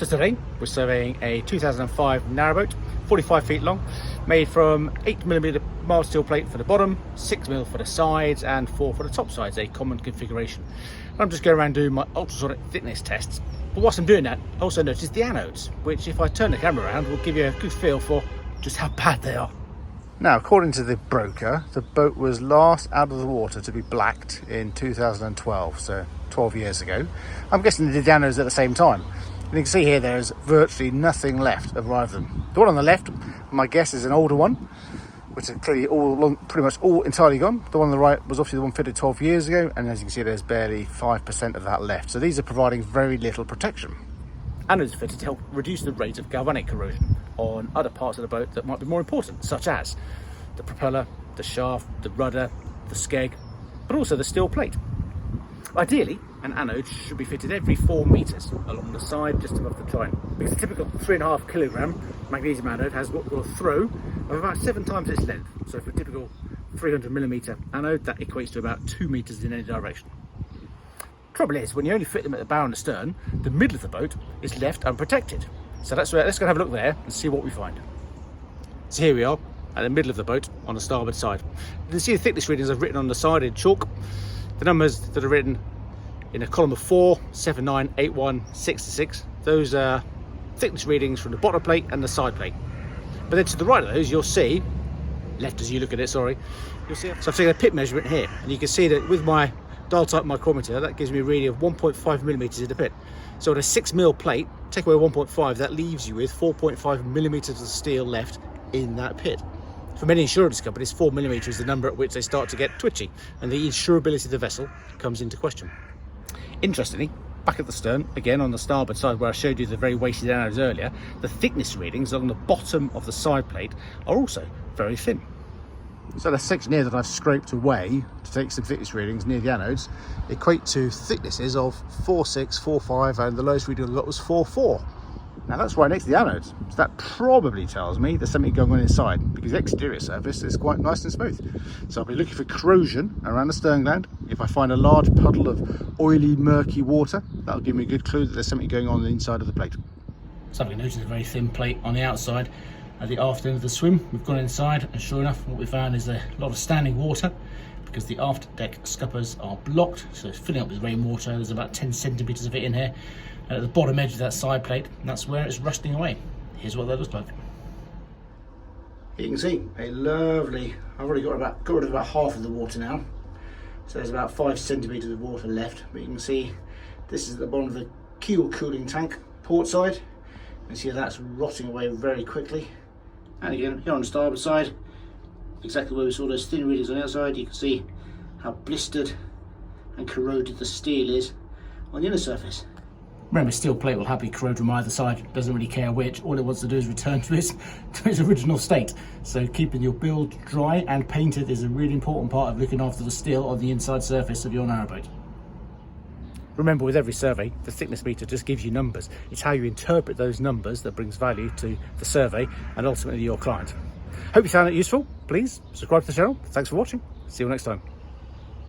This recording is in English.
So today we're surveying a 2005 narrowboat, 45 feet long, made from 8mm mild steel plate for the bottom, 6mm for the sides and 4 for the top sides, a common configuration. And I'm just going around doing my ultrasonic thickness tests. But whilst I'm doing that, I also noticed the anodes, which if I turn the camera around will give you a good feel for just how bad they are. Now, according to the broker, the boat was last out of the water to be blacked in 2012, so 12 years ago. I'm guessing they did the anodes at the same time. And you can see here there's virtually nothing left of either of them. The one on the left, my guess, is an older one, which is clearly pretty much all entirely gone. The one on the right was obviously the one fitted 12 years ago, and as you can see there's barely 5% of that left. So these are providing very little protection. Anodes are fitted to help reduce the rate of galvanic corrosion on other parts of the boat that might be more important, such as the propeller, the shaft, the rudder, the skeg, but also the steel plate. Ideally, an anode should be fitted every 4 meters along the side just above the joint, because a typical 3.5 kilogram magnesium anode has what we call a throw of about 7 times its length. So for a typical 300mm anode, that equates to about 2 meters in any direction. Trouble is, when you only fit them at the bow and the stern, the middle of the boat is left unprotected. So let's go and have a look there and see what we find. So here we are at the middle of the boat on the starboard side. You can see the thickness readings I've written on the side in chalk. The numbers that are written in a column of 4, 7, 9, 8, 1, 66. Those are thickness readings from the bottom plate and the side plate. But then to the right of those, you'll see, left as you look at it, sorry, you'll see. So I've taken a pit measurement here, and you can see that with my dial type micrometer, that gives me a reading of 1.5mm in the pit. So at a 6mm plate, take away 1.5, that leaves you with 4.5mm of steel left in that pit. For many insurance companies, 4mm is the number at which they start to get twitchy, and the insurability of the vessel comes into question. Interestingly, back at the stern, again on the starboard side where I showed you the very weighted anodes earlier, the thickness readings along the bottom of the side plate are also very thin. So the section here that I've scraped away to take some thickness readings near the anodes equate to thicknesses of 4.6, 4.5, and the lowest reading I got was 4.4. Now that's right next to the anodes, so that probably tells me there's something going on inside, because the exterior surface is quite nice and smooth. So I'll be looking for corrosion around the stern gland. If I find a large puddle of oily, murky water, that'll give me a good clue that there's something going on the inside of the plate. So we noticed a very thin plate on the outside at the aft end of the swim. We've gone inside, and sure enough, what we found is a lot of standing water, because the aft deck scuppers are blocked, so it's filling up with rainwater. There's about 10 centimeters of it in here. And at the bottom edge of that side plate, and that's where it's rusting away. Here's what that looks like. You can see a lovely, I've already got rid of about half of the water now. So there's about 5 centimeters of water left, but you can see this is at the bottom of the keel cooling tank, port side. You can see that's rotting away very quickly. And again, here on the starboard side, exactly where we saw those thin readings on the outside, you can see how blistered and corroded the steel is on the inner surface. Remember, steel plate will happily corrode from either side. It doesn't really care which. All it wants to do is return to its original state. So keeping your build dry and painted is a really important part of looking after the steel on the inside surface of your narrowboat. Remember, with every survey, the thickness meter just gives you numbers. It's how you interpret those numbers that brings value to the survey and ultimately your client. Hope you found it useful. Please subscribe to the channel. Thanks for watching. See you next time.